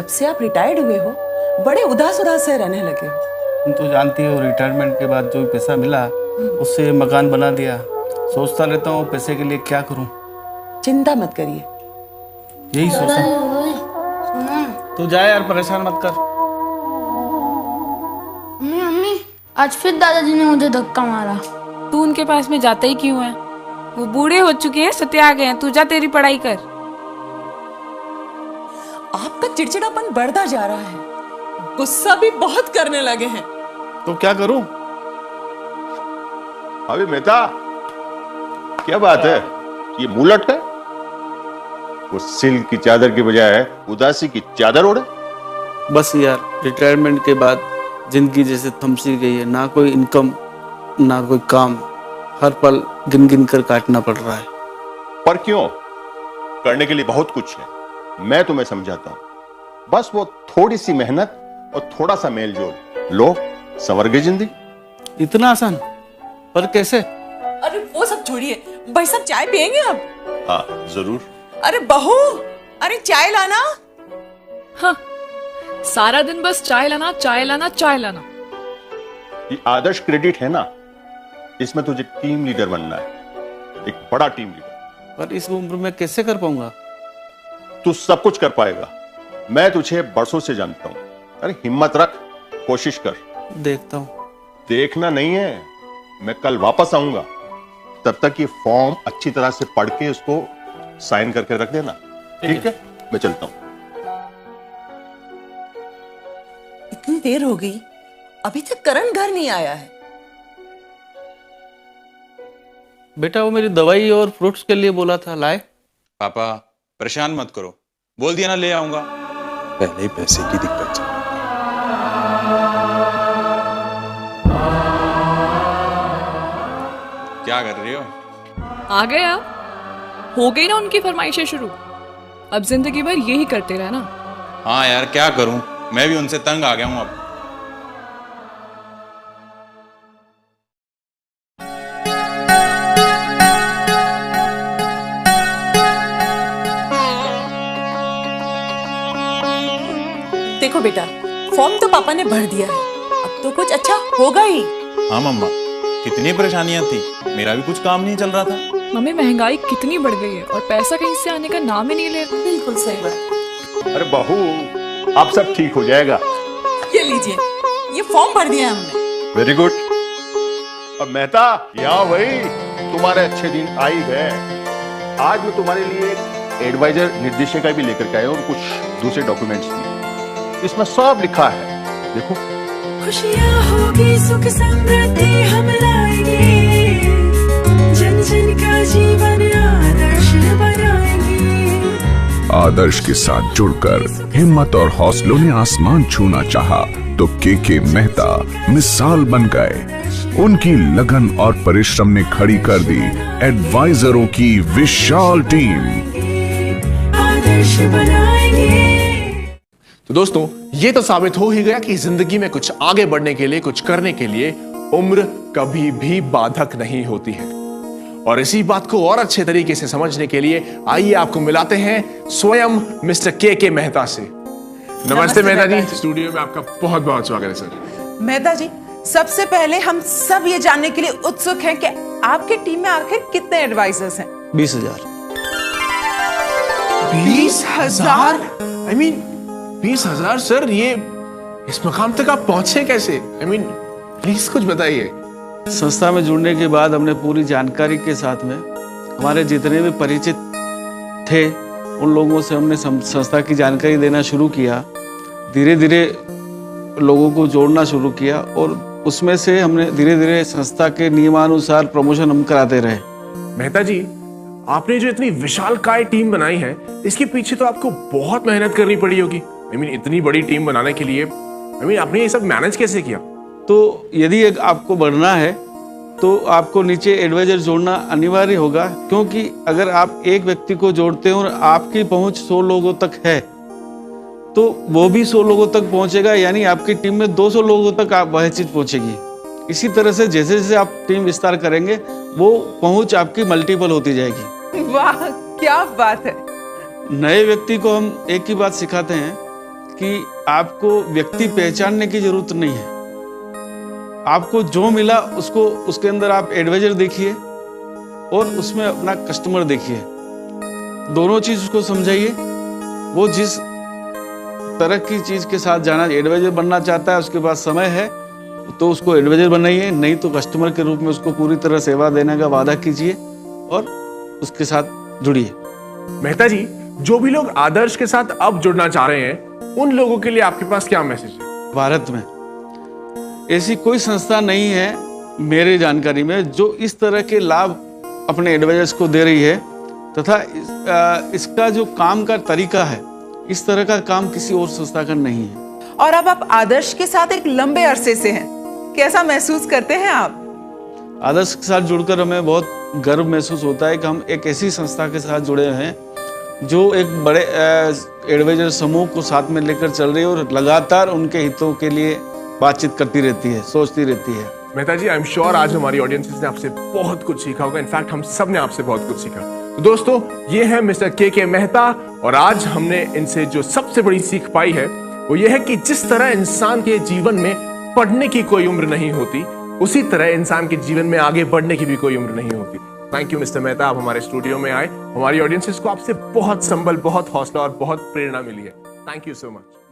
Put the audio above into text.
से आप रिटायर्ड हुए हो बड़े उदास उदास से रहने लगे हो। तुम तो जानती हो रिटायरमेंट के बाद जो पैसा मिला उससे मकान बना दिया। सोचता रहता हूँ पैसे के लिए क्या करूँ। चिंता मत करिए। यही सोचा। तू जा यार, परेशान मत कर। मम्मी आज फिर दादाजी ने मुझे धक्का मारा। तू उनके पास में जाता ही क्यों है? वो बूढ़े हो चुके हैं, सत्या आ गए हैं। तू जा, तेरी पढ़ाई कर। आपका चिड़चिड़ापन बढ़ता जा रहा है, गुस्सा भी बहुत करने लगे हैं। तो क्या करूं? अभी मेहता, क्या बात है? ये मुंह लटका है? वो सिल्क की चादर की बजाय उदासी की चादर ओढ़े? बस यार, रिटायरमेंट के बाद जिंदगी जैसे थमसी गई है। ना कोई इनकम, ना कोई काम। हर पल गिन गिन कर काटना पड़ रहा है। पर क्यों? करने के लिए बहुत कुछ है। मैं तुम्हें समझाता हूं। बस वो थोड़ी सी मेहनत और थोड़ा सा मेल जोल लो, संवर गई जिंदगी। इतना आसान? पर कैसे? अरे वो सब छोड़िए, भाई साहब चाय पियेंगे अब? हाँ जरूर। अरे बहू, अरे चाय लाना। हाँ, सारा दिन बस चाय लाना चाय लाना चाय लाना। ये आदर्श क्रेडिट है ना, इसमें तुझे टीम लीडर बनना है, एक बड़ा टीम लीडर। पर इस उम्र में कैसे कर पाऊंगा? तू सब कुछ कर पाएगा, मैं तुझे बरसों से जानता हूं। अरे हिम्मत रख, कोशिश कर। देखता हूं। देखना नहीं है, मैं कल वापस आऊंगा। तब तक ये फॉर्म अच्छी तरह से पढ़ के उसको साइन करके रख देना। ठीक है? मैं चलता हूं। इतनी देर हो गई, अभी तक करण घर नहीं आया है। बेटा, वो मेरी दवाई और फ्रूट्स के लिए बोला था, लाए? पापा परेशान मत करो, बोल दिया ना ले आऊंगा। पहले ही पैसे की दिक्कत चल। क्या कर रही हो? आ गए आप? हो गई ना उनकी फरमाइशें शुरू। अब जिंदगी भर यही करते रहना। हाँ यार क्या करूं, मैं भी उनसे तंग आ गया हूं अब। देखो बेटा, फॉर्म तो पापा ने भर दिया है, अब तो कुछ अच्छा होगा ही। हाँ मम्मा, कितनी परेशानियां थी, मेरा भी कुछ काम नहीं चल रहा था। मम्मी महंगाई कितनी बढ़ गई है और पैसा कहीं से आने का नाम ही नहीं ले रहा। बिल्कुल सही बात। अरे बहू, अब सब ठीक हो जाएगा। ये लीजिए, ये फॉर्म भर दिया हमने। Very good. अब मेहता, यहाँ भाई तुम्हारे अच्छे दिन आ ही गए। आज मैं तुम्हारे लिए एक एडवाइजर निर्देशिका भी लेकर के आया और कुछ दूसरे डॉक्यूमेंट्स भी। इसमें सब लिखा है, देखो। खुशियाँ होगी, सुख समृद्धि हम लाएंगे, जन जन का जीवन आदर्श बनाएंगे। आदर्श के साथ जुड़कर हिम्मत और हौसलों ने आसमान छूना चाहा तो के मेहता मिसाल बन गए। उनकी लगन और परिश्रम ने खड़ी कर दी एडवाइजरों की विशाल टीम। आदर्श बनाएंगे। तो दोस्तों, ये तो साबित हो ही गया कि जिंदगी में कुछ आगे बढ़ने के लिए, कुछ करने के लिए उम्र कभी भी बाधक नहीं होती है। और इसी बात को और अच्छे तरीके से समझने के लिए आइए आपको मिलाते हैं स्वयं मिस्टर के मेहता से। नमस्ते मेहता जी, स्टूडियो में आपका बहुत बहुत स्वागत है सर। मेहता जी, सबसे पहले हम सब ये जानने के लिए उत्सुक हैं कि आपकी टीम में आखिर कितने एडवाइजर्स हैं? 20,000। 20,000? आई मीन 20,000 सर, ये इस मकाम तक आप पहुंचे कैसे? आई मीन प्लीज कुछ बताइए। संस्था में जुड़ने के बाद हमने पूरी जानकारी के साथ में हमारे जितने भी परिचित थे उन लोगों से हमने संस्था की जानकारी देना शुरू किया। धीरे धीरे लोगों को जोड़ना शुरू किया और उसमें से हमने धीरे धीरे संस्था के नियमानुसार प्रमोशन हम कराते रहे। मेहता जी, आपने जो इतनी विशालकाय टीम बनाई है, इसके पीछे तो आपको बहुत मेहनत करनी पड़ी होगी। आई मीन इतनी बड़ी टीम बनाने के लिए आपने ये सब मैनेज कैसे किया? तो यदि आपको बढ़ना है तो आपको नीचे एडवाइजर जोड़ना अनिवार्य होगा, क्योंकि अगर आप एक व्यक्ति को जोड़ते हो और आपकी पहुंच 100 लोगों तक है तो वो भी 100 लोगों तक पहुंचेगा, यानी आपकी टीम में 200 लोगों तक आप वह चीज पहुंचेगी। इसी तरह से जैसे जैसे आप टीम विस्तार करेंगे वो पहुंच आपकी मल्टीपल होती जाएगी। वाह, क्या बात है। नए व्यक्ति को हम एक ही बात सिखाते हैं कि आपको व्यक्ति पहचानने की जरूरत नहीं है। आपको जो मिला उसको उसके अंदर आप एडवाइजर देखिए और उसमें अपना कस्टमर देखिए, दोनों चीज उसको समझाइए। वो जिस तरह की चीज के साथ जाना एडवाइजर बनना चाहता है, उसके पास समय है तो उसको एडवाइजर बनाइए, नहीं तो कस्टमर के रूप में उसको पूरी तरह सेवा देने का वादा कीजिए और उसके साथ जुड़िए। मेहता जी, जो भी लोग आदर्श के साथ अब जुड़ना चाह रहे हैं, उन लोगों के लिए आपके पास क्या मैसेज है? भारत में ऐसी कोई संस्था नहीं है मेरी जानकारी में जो इस तरह के लाभ अपने एडवाइजर्स को दे रही है, तथा इसका जो काम का तरीका है, इस तरह का काम किसी और संस्था का नहीं है। और अब आप आदर्श के साथ एक लंबे अरसे से हैं, कैसा महसूस करते हैं आप? आदर्श के साथ जुड़कर हमें बहुत गर्व महसूस होता है कि हम एक ऐसी संस्था के साथ जुड़े हैं जो एक बड़े एडवाइजर समूह को साथ में लेकर चल रही है और लगातार उनके हितों के लिए बातचीत करती रहती है, सोचती रहती है। मेहता जी, आई एम श्योर आज हमारी ऑडियंसेस ने आपसे बहुत कुछ सीखा होगा। इनफैक्ट हम सब ने आपसे बहुत कुछ सीखा। तो दोस्तों, ये है मिस्टर के मेहता, और आज हमने इनसे जो सबसे बड़ी सीख पाई है वो ये है कि जिस तरह इंसान के जीवन में पढ़ने की कोई उम्र नहीं होती, उसी तरह इंसान के जीवन में आगे बढ़ने की भी कोई उम्र नहीं होती। थैंक यू मिस्टर मेहता, आप हमारे स्टूडियो में आए। हमारी ऑडियंसेस को आपसे बहुत संबल, बहुत हौसला और बहुत प्रेरणा मिली है। Thank you so much.